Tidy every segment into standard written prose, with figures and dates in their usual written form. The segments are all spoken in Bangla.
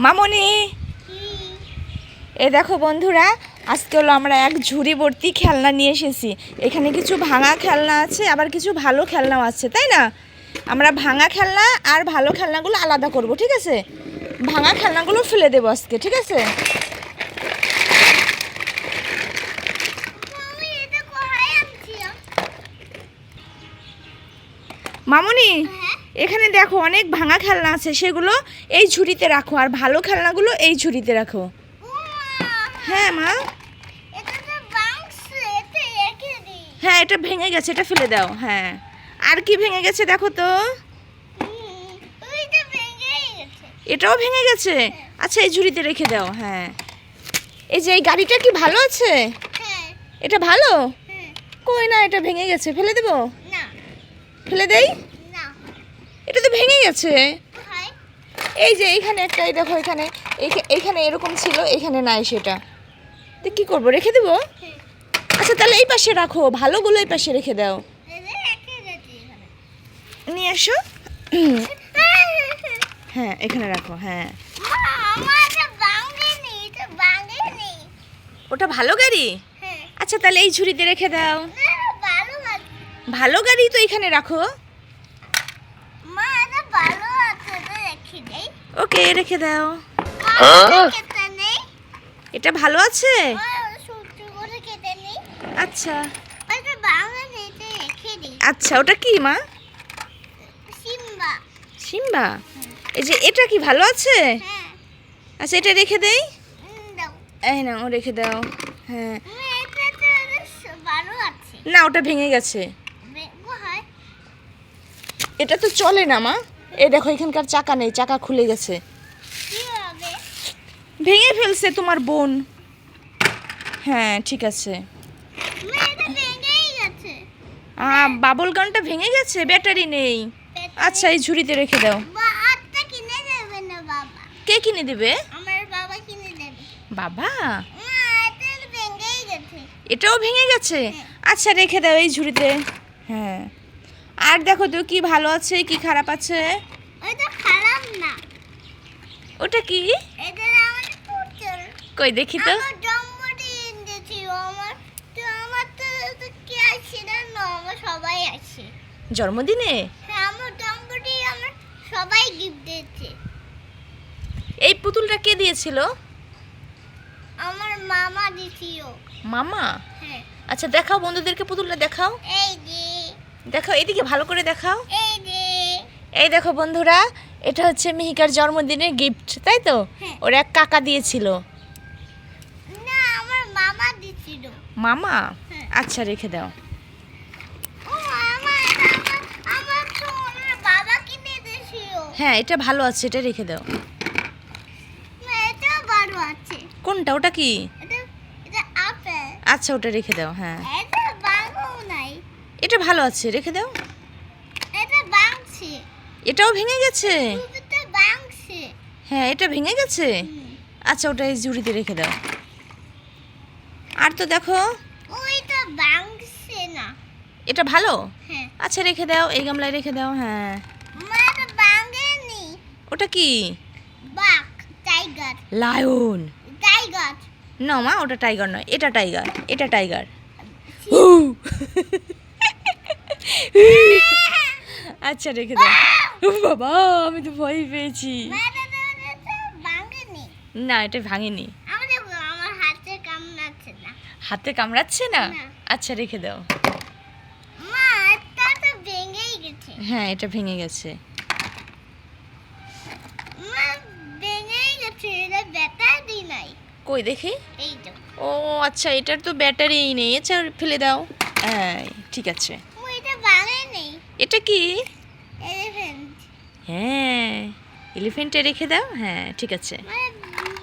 মামনি এ দেখো বন্ধুরা, আজকে হলো আমরা এক ঝুড়ি ভর্তি খেলনা নিয়ে এসেছি। এখানে কিছু ভাঙা খেলনা আছে, আবার কিছু ভালো খেলনাও আছে, তাই না? আমরা ভাঙা খেলনা আর ভালো খেলনাগুলো আলাদা করব, ঠিক আছে? ভাঙা খেলনাগুলো ফেলে দেবো আজকে, ঠিক আছে? মামনি এখানে দেখো অনেক ভাঙা খেলনা আছে, সেগুলো এই ঝুড়িতে রাখো, আর ভালো খেলনাগুলো এই ঝুড়িতে রাখো। হ্যাঁ মা, হ্যাঁ এটা ভেঙে গেছে, এটা ফেলে দাও। হ্যাঁ, আর কি ভেঙে গেছে দেখো তো? এটাও ভেঙে গেছে। আচ্ছা এই ঝুড়িতে রেখে দাও। হ্যাঁ, এই যে এই গাড়িটা কি ভালো আছে? এটা ভালো? কই না, এটা ভেঙে গেছে, ফেলে দেবো? ফেলে দেই? এটা তো ভেঙে গেছে। এই যে এইখানে একটা, এই দেখো এখানে, এইখানে এরকম ছিল, এখানে নাই সেটা। তো কি করবো, রেখে দেবো? আচ্ছা তাহলে এই পাশে রাখো, ভালোগুলো এই পাশে রেখে দাও। নিয়ে এসো। হ্যাঁ এখানে রাখো। হ্যাঁ, ওটা ভালো গাড়ি? আচ্ছা তাহলে এই ঝুড়িতে রেখে দাও। ভালো গাড়ি তো এখানে রাখো। ওকে রেখে দাও। এটা ভালো আছে? আচ্ছা আচ্ছা, ওটা কি মা? সিম্বা। এই যে এটা কি ভালো আছে? আচ্ছা এটা রেখে দেই। এই না, ও রেখে দাও। হ্যাঁ না, ওটা ভেঙে গেছে। এটা তো চলে না মা। এই দেখো এখানকার চাকা নেই, চাকা খুলে গেছে। ভেঙে ফেলছে তোমার বোন। হ্যাঁ ঠিক আছে। বাবল গানটা ভেঙে গেছে, ব্যাটারি নেই। আচ্ছা এই ঝুড়িতে রেখে দাও। কে কিনে দেবে? বাবা? এটাও ভেঙে গেছে। আচ্ছা রেখে দাও এই ঝুড়িতে। হ্যাঁ, আর দেখো তো কি ভালো আছে কি খারাপ আছে। ওটা কি? কই দেখি তো। জন্মদিনে সবাই গিফট দিয়েছে। এই পুতুলটা কে দিয়েছিল? আমার মামা দিছিল। মামা? হ্যাঁ। আচ্ছা দেখাও বন্ধুদেরকে পুতুলটা দেখাও। এই যে দেখাও, এদিকে ভালো করে দেখাও। এই যে এই দেখো বন্ধুরা, এটা হচ্ছে মিহিকার জন্মদিনের গিফট, তাই তো? হ্যাঁ। ওর এক কাকা দিয়েছিল। না, আমার মামা দিছিল। মামা? হ্যাঁ। আচ্ছা রেখে দাও। ও আমার তো আমার বাবা কিনে দিছিল। হ্যাঁ এটা ভালো আছে, এটা রেখে দাও। না, এটা ভালো আছে। কোনটা, ওটা কি? এটা আপেল। আচ্ছা ওটা রেখে দাও। হ্যাঁ এটা ভালো নাই। এটা ভালো আছে, রেখে দাও। এটা ভাঙছে। এটাও ভেঙে গেছে। এটা ভাঙছে। হ্যাঁ এটা ভেঙে গেছে। আচ্ছা ওটা এই ঝুড়িতে রেখে দাও। আর তো দেখো, ওইটা ভাঙছে না। এটা ভালো? হ্যাঁ। আচ্ছা রেখে দাও, এই গামলায় রেখে দাও। হ্যাঁ, মা, এটা ভাঙেনি। ওটা কি? বাঘ, টাইগার। লায়ন। টাইগার। না মা, ওটা টাইগার নয়, এটা টাইগার, এটা টাইগার। আচ্ছা রেখে দাও। বাবা আমি তো ভয় পেয়েছি। ভাঙেনি। না এটা ভাঙেনি। আমার হাতে কামড়াচ্ছে না। হাতে কামড়াচ্ছে না? না। আচ্ছা রেখে দাও। মা, এটা তো ভেঙেই গেছে। হ্যাঁ এটা ভেঙে গেছে। মা, ভেঙেই গেছে, এটা ব্যাটারি নাই। কই দেখি। এই তো। ও আচ্ছা, এটার তো ব্যাটারিই নেই। আচ্ছা ফেলে দাও। হ্যাঁ ঠিক আছে। ও, এটা ভাঙেনি। এটা কি? এলিফ্যান্ট। হ্যাঁ এলিফ্যান্টে রেখে দাও। হ্যাঁ ঠিক আছে। মানে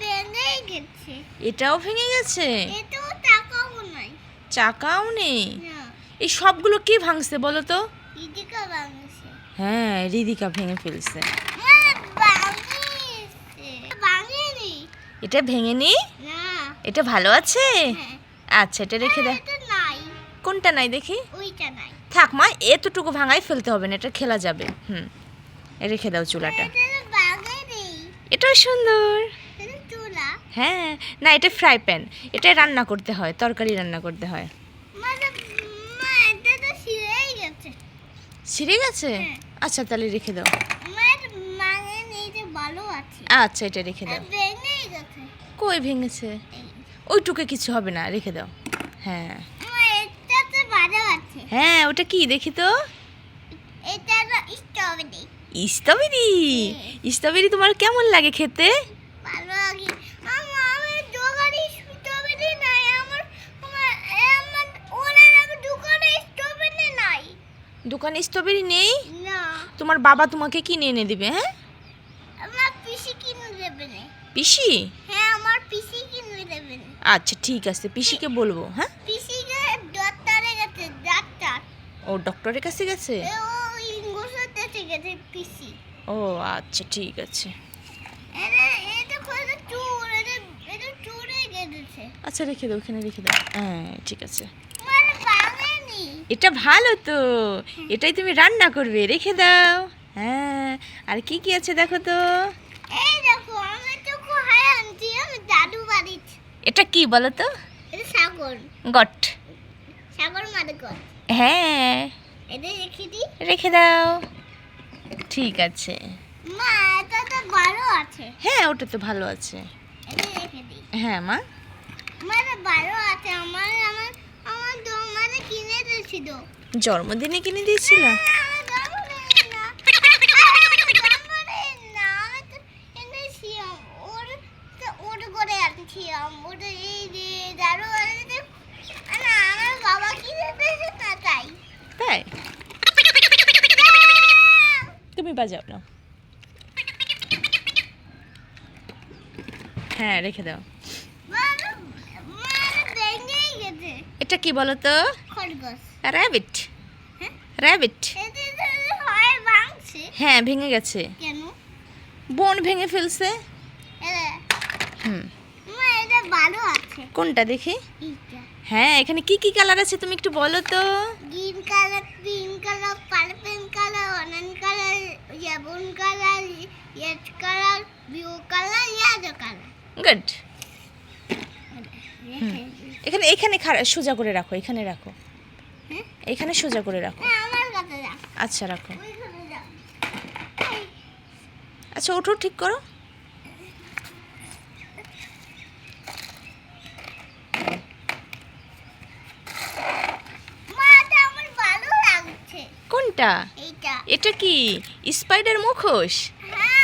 ভেঙেই গেছে। এটাও ভেঙে গেছে। এটাও টাকাও নাই। চাকাও নেই। না, এই সবগুলো কি ভাঙছে বলো তো? ইদিকা ভাঙছে। হ্যাঁ রিদিকা ভেঙে ফেলছে। মা, ভাঙছে। ভাঙেনি। এটা ভেঙেনি? না। এটা ভালো আছে? হ্যাঁ। আচ্ছা এটা রেখে দাও। এটা নাই। কোনটা নাই দেখি। ওইটা নাই। থাক মা, এতটুকু ভাঙাই ফেলতে হবে না, এটা খেলা যাবে। রেখে দাও চুলাটা। এটা বাগে নেই। এটাও সুন্দর। এটা চুলা। হ্যাঁ, না এটা ফ্রাই প্যান, এটাই রান্না করতে হয়, তরকারি রান্না করতে হয়। মানে মা এটা তো ছিঁড়েই গেছে। ছিঁড়ে গেছে? হ্যাঁ। আচ্ছা তাহলে রেখে দাও। মা এটা মানে নেই যে ভালো আছে। আচ্ছা এটা রেখে দাও। ভেঙেই গেছে। কই ভেঙেছে? এই। ওইটুকু কিছু হবে না, রেখে দাও। হ্যাঁ মা এটা তো ভালো আছে। হ্যাঁ, ওটা কি দেখি তো? এটা তো স্ট্রবেরি। স্ট্রবেরি। স্ট্রবেরি তোমার কেমন লাগে খেতে? ভালো লাগে। আমার দোকানে স্ট্রবেরি নাই। আমার দোকানে স্ট্রবেরি নাই। দোকানে স্ট্রবেরি নেই? না। তোমার বাবা তোমাকে কিনে এনে দিবে। হ্যাঁ, আমার পিসি কিনে দেবে না। পিসি? হ্যাঁ, আমার পিসি কিনে দেবে না। আচ্ছা ঠিক আছে, পিসিকে বলবো। হ্যাঁ, পিসিকে ডাক্তারে গেছে, ডাক্তার। ও ডক্টরের কাছে গেছে? ও ইংলিশে গেছে পিসি। ও আচ্ছা ঠিক আছে। এটা করে চুর, এটা চুরে গেছে। আচ্ছা রেখে দাও, ওখানে রেখে দাও। হ্যাঁ ঠিক আছে। মানে ভাঙেনি। এটা ভালো তো, এটাই তুমি রান্না করবে, রেখে দাও। হ্যাঁ, আর কি কি আছে দেখো তো। এই দেখো, আমি তো কোহায় আনছি, আমি দাদু বাড়িতে। এটা কি বলো তো? এটা সাগর, গট। সাগর মানে গর। হ্যাঁ, এটা রেখে দিই। রেখে দাও। ঠিক আছে। মা এটা তো ভালো আছে। হ্যাঁ ওটা তো ভালো আছে। এটা রেখে দিই। হ্যাঁ মা, মানে ভালো আছে। আমার আমার আমার মানে কিনে দিয়েছিল। জন্মদিনে কিনে দিয়েছিল? আমার জন্মদিন না। আমার জন্মদিন না, আমি তো এনেছিলাম। ওর করে আনছিলাম। ওটা এই যে দাদু বাড়িতে। না, আমার বাবা কিনে দিয়েছে না তাই। তাই? তুমি বাজাও না। হ্যাঁ রেখে দাও। মানে ভেঙেই গেছে। এটা কি বলো তো? খরগোশ। র্যাবিট। হ্যাঁ? র্যাবিট। এটা তো হয় ভাঙছে। হ্যাঁ ভেঙে গেছে, কেন? বোন ভেঙে ফেলছে। হুম, মা এটা ভালো আছে। কোনটা দেখি? এইটা হ্যাঁ, এখানে কি কি কালার আছে তুমি একটু বলো তো। Green colour, pink colour, purple colour, orange colour, yellow colour, red colour, blue colour, yellow colour. Good. এখানে এখানে সোজা করে রাখো, এখানে রাখো। হ্যাঁ? এখানে সোজা করে রাখো। না, আমার কাছে যা। আচ্ছা রাখো। ওইখানে যা। আচ্ছা ওঠো, ঠিক করো। মা এটা আমার ভালো লাগছে। কোনটা? এইটা। এটা কি স্পাইডার মুখোশ? হ্যাঁ,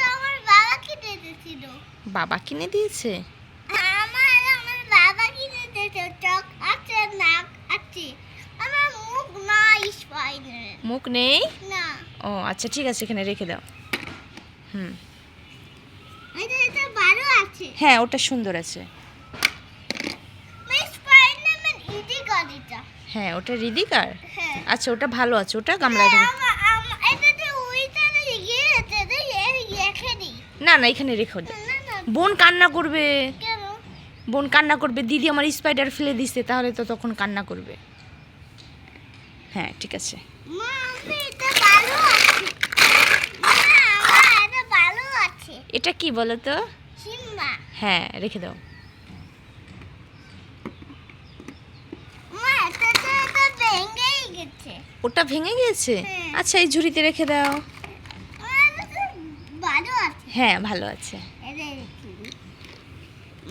আমার বাবা কিনে দিয়েছিল। বাবা কিনে দিয়েছে? আমার বাবা কিনে দিয়েছে। চোখ আছে, নাক আছে। আমার মুখ নাই স্পাইডার। মুখ নেই? না। ও আচ্ছা ঠিক আছে, এখানে রেখে দাও। এটা ভালো আছে। হ্যাঁ ওটা সুন্দর আছে। স্পাইডারম্যান ইজি গাড়িটা। হ্যাঁ ওটা রিদিকার। হ্যাঁ। আচ্ছা ওটা ভালো আছে, ওটা গামলায় রেখে। এটাতে ওইটাতে গিয়েছে, রেখে দিই। না না, এখানে রেখো দাও। না না, বোন কান্না করবে। কেন? বোন কান্না করবে, দিদি আমার স্পাইডার ফেলে দিছে, তাহলে তো তখন কান্না করবে। হ্যাঁ ঠিক আছে। মা আমি এটা ভালো আছে। মা আমার এটা ভালো আছে। এটা কি বলো তো? সিম্বা। হ্যাঁ রেখে দাও। মা এটা ভেঙেই গেছে। ওটা ভেঙে গিয়েছে? হ্যাঁ। আচ্ছা এই ঝুড়িতে রেখে দাও। এটা ভালো আছে। হ্যাঁ ভালো আছে। এটা রেখে দিই।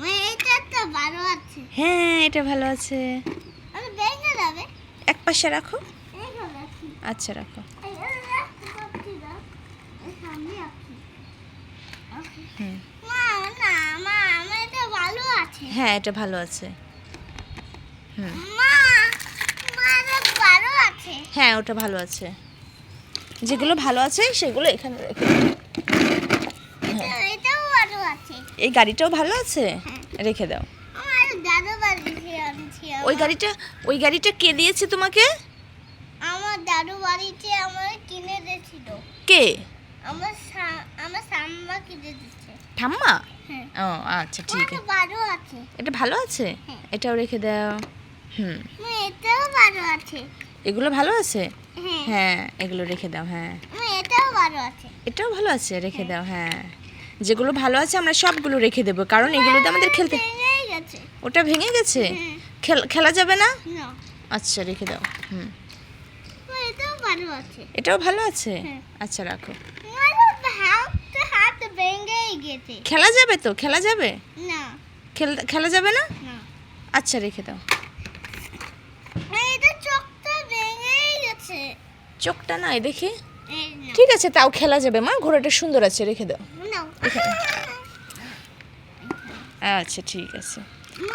মা এটা তো ভালো আছে। হ্যাঁ এটা ভালো আছে। আমি ভেঙে যাবে। এক পাশে রাখো। এইখানে রাখি। আচ্ছা রাখো। এইখানে রাখতে পারছি না। এই সামনে রাখি। ওকে। হুম, মা না, মা আমার এটা ভালো আছে। হ্যাঁ এটা ভালো আছে। হুম, মা এটা ভালো আছে। হ্যাঁ ওটা ভালো আছে। যেগুলো ভালো আছে সেগুলো এখানে রেখে দাও। এটাও ভালো আছে। এই গাড়িটাও ভালো আছে, রেখে দাও। আমার দাদু বাড়িতে আনছি। ওই গাড়িটা কে দিয়েছে তোমাকে? আমার দাদু বাড়িতে আমার কিনে দিয়েছিল। কে? আমার সাম্মা কিনে দিচ্ছে। ঠাম্মা? হ্যাঁ। ও আচ্ছা ঠিক এটা আছে। ভালো আছে। এটা ভালো আছে, হ্যাঁ। এটাও রেখে দাও। হুম, এটাও ভালো আছে। এগুলো ভালো আছে? হ্যাঁ হ্যাঁ এগুলো রেখে দাও। হ্যাঁ এটাও ভালো আছে। এটাও ভালো আছে, রেখে দাও। হ্যাঁ যেগুলো ভালো আছে আমরা সবগুলো রেখে দেবো, কারণ এগুলোতে আমাদের খেলতে। ভেঙেই গেছে। ওটা ভেঙে গেছে, হুম। খেলা যাবে না? না আচ্ছা রেখে দাও। হুম এটাও ভালো আছে। এটাও ভালো আছে। হ্যাঁ। আচ্ছা রাখো। হাত ভেঙেই গেছে। খেলা যাবে তো, খেলা যাবে? না খেলা যাবে না? না আচ্ছা রেখে দাও। এটা চোখটা ভেঙেই গেছে। চোখটা নাই দেখি। এই না ঠিক আছে তাও খেলা যাবে মা, ঘোড়াটা সুন্দর আছে, রেখে দাও। নাও। আচ্ছা ঠিক আছে।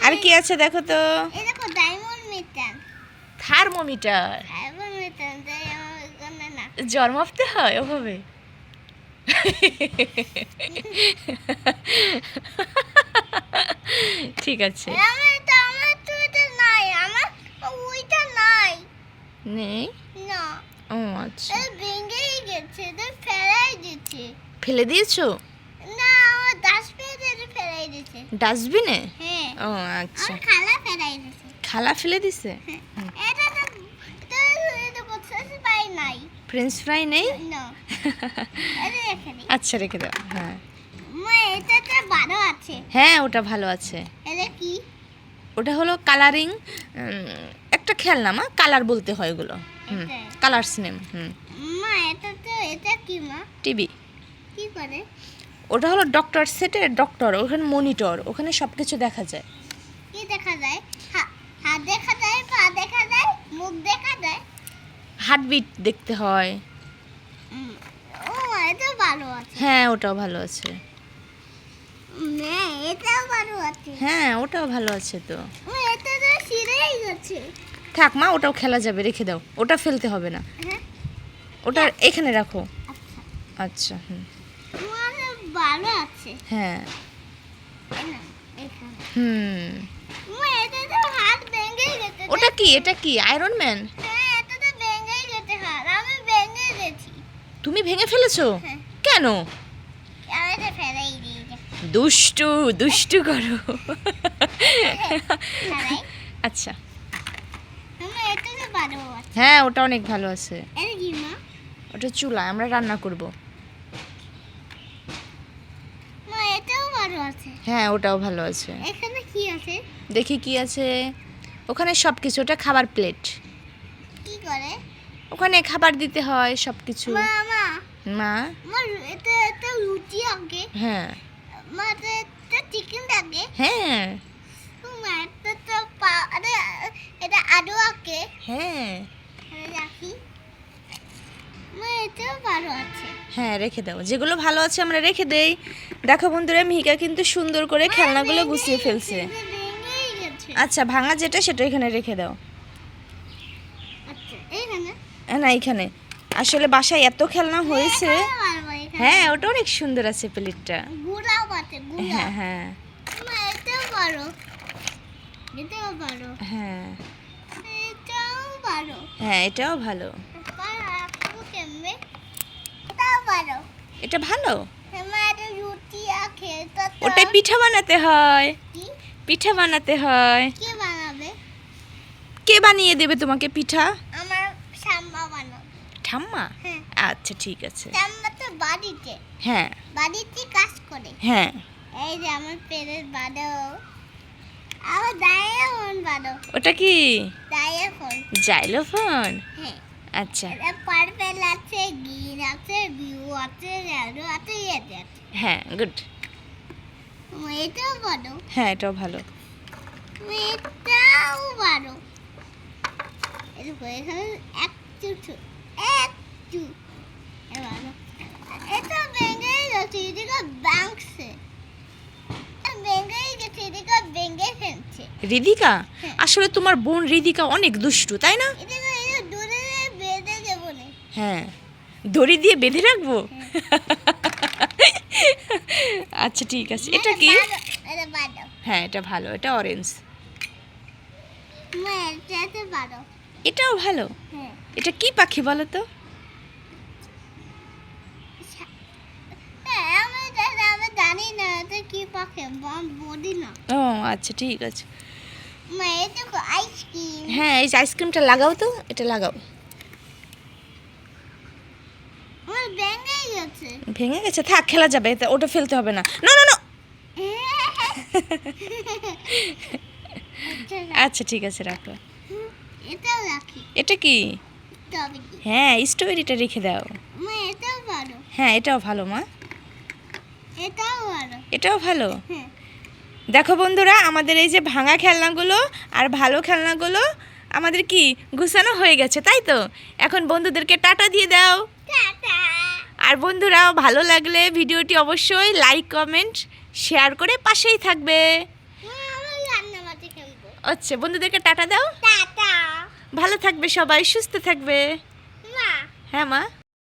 আর কি আছে দেখো তো? এই দেখো diamond meter. Thermometer. Diamond meter না জ্বর মাপতে হয় ওভাবে? ঠিক আছে। আমার তো এটা নাই, আমার ওইটা নাই। নেই? না ও আচ্ছা, এটা ভেঙেই গেছে, এটা ফেলাই দিচ্ছে। ফেলে দিয়েছো না আমার ডাস্টবিনে ফেলাই দিচ্ছে। ডাস্টবিনে? হ্যাঁ ও আচ্ছা, আমার খালা ফেলাই দিচ্ছে। খালা ফেলে দিছে। এটা এটা কোথাও পাই নাই। ফ্রেঞ্চ ফ্রাই নেই? না এটা রেখে দিই। আচ্ছা রেখে দাও। হ্যাঁ এটাতে ভালো আছে। হ্যাঁ ওটা ভালো আছে। এটা কি? ওটা হলো কালারিং, একটা খেলনা মা, কালার বলতে হয় ওগুলো। হুম এটা? Colours name. হুম এটা কি মা? টিভি। কি করে? ওটা হলো ডক্টর সেটের ডক্টর, ওখানে মনিটর, ওখানে সব কিছু দেখা যায়। কি দেখা যায়? হাত দেখা যায়, পা দেখা যায়, মুখ দেখা যায়। হার্টবিট দেখতে হয়। ও এটা ভালো আছে। হ্যাঁ ওটাও ভালো আছে। এটাও ভালো আছে। হ্যাঁ ওটাও ভালো আছে তো। এটা তো ছিঁড়েই গেছে। থাক মা, ওটাও খেলা যাবে, রেখে দাও, ওটা ফেলতে হবে না, হ্যাঁ ওটা এখানে রাখো। আচ্ছা আচ্ছা হুম ভালো আছে। হ্যাঁ এই না, এখানে। হুম এটা তো হাত ভেঙে গেছে। ওটা কি, এটা কি আয়রন ম্যান? হ্যাঁ এটা তো ভেঙে গেছে হাত, আমি ভেঙে গেছি। তুমি ভেঙে ফেলেছো? হ্যাঁ। কেন? আমি তো ফেলাই দিই। দুষ্টু দুষ্টু করো। ফেলাই। আচ্ছা এটা তো ভালো আছে। হ্যাঁ ওটা অনেক ভালো আছে। এটা কি মা? ওটা চুলা, আমরা রান্না করব। এটাও ভালো আছে। হ্যাঁ ওটাও ভালো আছে। এখানে কি আছে? দেখি কি আছে ওখানে, সব কিছু, ওটা খাবার প্লেট, কি করে? ওখানে খাবার দিতে হয় সব কিছু। মা মা মা মা এটা রুটি আগে। হ্যাঁ মা এটা চিকেন থাকে। হ্যাঁ মা এটা তো এটা আলু আগে। হ্যাঁ রাখি। মা এটাও ভালো আছে। হ্যাঁ রেখে দাও, যেগুলো ভালো আছে আমরা রেখে দেই। দেখো বন্ধুরা, মিহিকা কিন্তু সুন্দর করে খেলনাগুলো গুছিয়ে ফেলছে। ভেঙেই গেছে। আচ্ছা ভাঙা যেটা সেটা এখানে রেখে দাও। আচ্ছা এইখানে। না এখানে আসলে বাসায় এত খেলনা হয়েছে। এখানে পারবো, এখানে। হ্যাঁ ওটা অনেক সুন্দর আছে প্লেটটা। গুড়াও আছে গুড়া। হ্যাঁ হ্যাঁ মা এটাও ভালো। এটাও ভালো। হ্যাঁ এটাও ভালো। হ্যাঁ এটাও ভালো। আপু কেমনে? এটাও ভালো। এটা ভালো। মা এটা রুটি আখে তো। ওটাই পিঠা বানাতে হয়, কি? পিঠা বানাতে হয়। কে বানাবে? কে বানিয়ে দেবে তোমাকে পিঠা? আমার সাম্বা বানাবে। ঠাম্মা? হ্যাঁ আচ্ছা ঠিক আছে। সাম্বা তো বাড়িতে হ্যাঁ বাড়িতে কাজ করে। হ্যাঁ এই যে আমার পেরের বাড়ো, আমার ডায়াফোন বাড়ো। ওটা কি? ডায়াফোন। জাইলোফোন? হ্যাঁ আচ্ছা এটা পার্পেল আছে, গ্রিন আছে, ব্লু আছে, রেড আছে, ইয়েতে আছে। হ্যাঁ গুড। এটাও বাড়ো। হ্যাঁ এটাও ভালো। এটাও বাড়ো। এখানে একটু এটা ভেঙে গেছে, এদিকে ভাঙছে। ভেঙেই গেছে, এদিকে ভেঙে ফেলছে। রিদিকা? হ্যাঁ। আসলে তোমার বোন রিদিকা অনেক দুষ্টু তাই না? এদিকে এটা দূরে বেঁধে দেবো না। হ্যাঁ দড়ি দিয়ে বেঁধে রাখবো। আচ্ছা ঠিক আছে। এটা কি? এটা বাড়ো। হ্যাঁ এটা ভালো, এটা অরেঞ্জ। এটাতে বাড়ো। এটাও ভালো। হ্যাঁ এটা কি পাখি বলো তো? আমি জানি না এটা কি পাখি, বলি না। ও আচ্ছা ঠিক আছে। মা এটা তো আইসক্রিম। হ্যাঁ এই যে আইসক্রিমটা লাগাও তো, এটা লাগাও। আমার ভেঙে গেছে। ভেঙে গেছে, থাক খেলা যাবে, ওটা ফেলতে হবে না। না না না। আচ্ছা ঠিক আছে রাখো। এটাও রাখি। এটা কি? তবে কি? হ্যাঁ স্ট্রবেরিটা রেখে দাও। মা এটাও ভালো। হ্যাঁ এটাও ভালো মা, এটাও ভালো। এটাও ভালো। হ্যাঁ। দেখো বন্ধুরা, আমাদের এই যে ভাঙা খেলনাগুলো আর ভালো খেলনাগুলো আমাদের কি গুছানো হয়ে গেছে, তাই তো? এখন বন্ধুদেরকে টাটা দিয়ে দাও। টাটা। আর বন্ধুরা ভালো লাগলে ভিডিওটি অবশ্যই লাইক কমেন্ট শেয়ার করে পাশেই থাকবে। মা আবার রান্না মাঝে খেলবো। আচ্ছা বন্ধুদেরকে টাটা দাও। টাটা। ভালো থাকবে সবাই, সুস্থ থাকবে। মা হ্যাঁ মা।